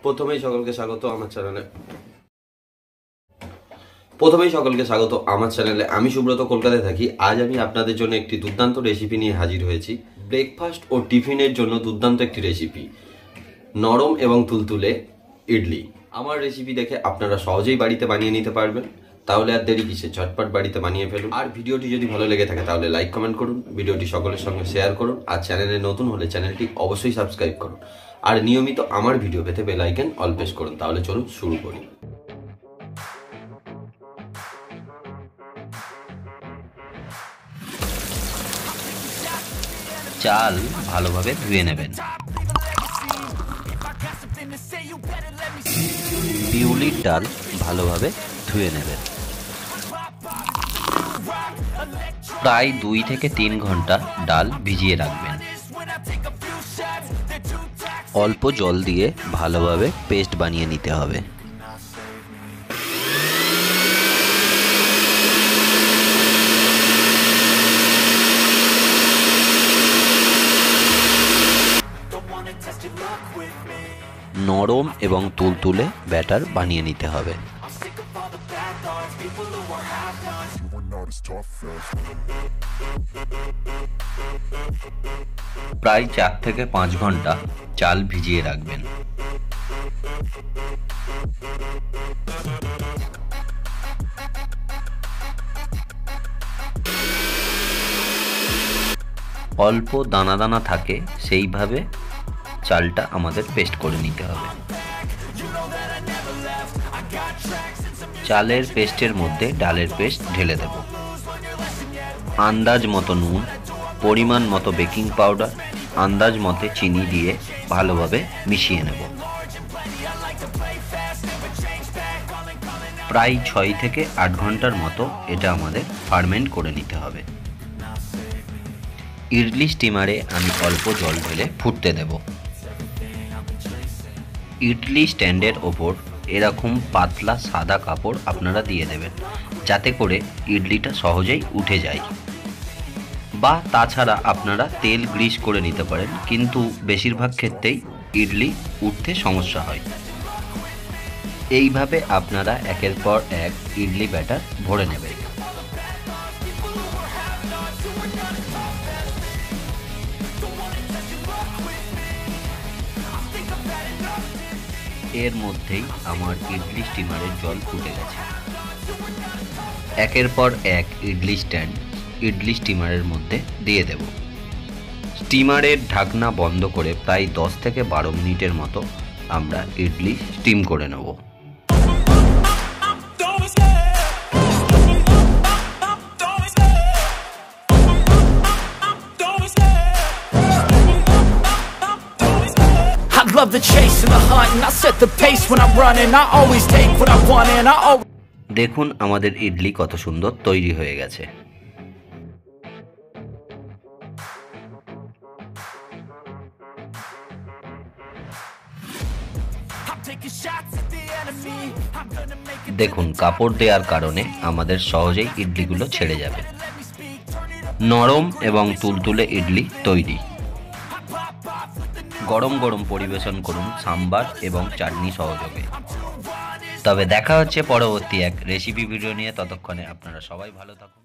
প্রথমেই সকলকে স্বাগত আমার চ্যানেলে। আমি সুব্রত, কলকাতায় থাকি। আজ আমি আপনাদের জন্য একটি দুর্দান্ত রেসিপি নিয়ে হাজির হয়েছি। ব্রেকফাস্ট ও টিফিনের জন্য দুর্দান্ত একটি রেসিপি, নরম এবং তুলতুলে ইডলি। আমার রেসিপি দেখে আপনারা সহজেই বাড়িতে বানিয়ে নিতে পারবেন। তাহলে আর দেরি কিসে, ঝটপট বাড়িতে বানিয়ে ফেলুন। আর ভিডিওটি যদি ভালো লেগে থাকে তাহলে লাইক কমেন্ট করুন, ভিডিওটি সকলের সঙ্গে শেয়ার করুন। আর চ্যানেলে নতুন হলে চ্যানেলটি অবশ্যই সাবস্ক্রাইব করুন। আর নিয়মিত আমার ভিডিও পেতে বেল আইকন অল প্রেস করুন। তাহলে চলুন শুরু করি। চাল ভালোভাবে ধুয়ে নেবেন। বিউলির ডাল ভালোভাবে ধুয়ে নেবেন। প্রায় 2 থেকে 3 ঘন্টা ডাল ভিজিয়ে রাখবেন। অল্প জল দিয়ে ভালোভাবে পেস্ট বানিয়ে নিতে হবে। নরম এবং তুলতুলে ব্যাটার বানিয়ে নিতে হবে। প্রায় 4 থেকে 5 ঘন্টা চাল ভিজিয়ে রাখবেন। অল্প দানা দানা থাকে সেইভাবে চালটা আমাদের পেস্ট করে নিতে হবে। চালের পেস্টের মধ্যে ডালের পেস্ট ঢেলে দেব। আন্দাজ মতো নুন, পরিমাণ মতো বেকিং পাউডার, আন্দাজ মতো চিনি দিয়ে ভালোভাবে মিশিয়ে নেব। প্রায় 6 থেকে 8 ঘন্টার মতো এটা আমাদের ফার্মেন্ট করে নিতে হবে। ইডলি স্টিমারে আমি অল্প জল ঢেলে ফুটতে দেব। ইডলি স্ট্যান্ডের ওপর এরকম পাতলা সাদা কাপড় আপনারা দিয়ে দেবেন, যাতে করে ইডলিটা সহজেই উঠে যায়। বা তাছাড়া আপনারা তেল গ্রিস করে নিতে পারেন, কিন্তু বেশিরভাগ ক্ষেত্রেই ইডলি উঠতে সমস্যা হয়। এইভাবে আপনারা একের পর এক ইডলি ব্যাটার ভরে নেবেন। এর মধ্যেই আমার ইডলি স্টিমারের জল ফুটে গেছে। একের পর এক ইডলি স্ট্যান্ড ইডলি স্টিমারের মধ্যে দিয়ে দেব। স্টিমারের ঢাকনা বন্ধ করে প্রায় 10 থেকে 12 মিনিটের মতো আমরা ইডলি স্টিম করে নেব। Love the chase and the hunt, and I set the pace when I'm running. I always take what I want and I always... দেখুন আমাদের ইডলি কত সুন্দর তৈরি হয়ে গেছে। দেখুন কাপড় দেওয়ার কারণে আমাদের সহজেই ইডলিগুলো ছেড়ে যাবে। নরম এবং তুলতুলে ইডলি তৈরি। গরম গরম পরিবেশন করুন সাম্বার এবং চাটনি সহযোগে। তবে দেখা হচ্ছে পরবর্তী এক রেসিপি ভিডিও নিয়ে। ততক্ষণে আপনারা সবাই ভালো থাকুন।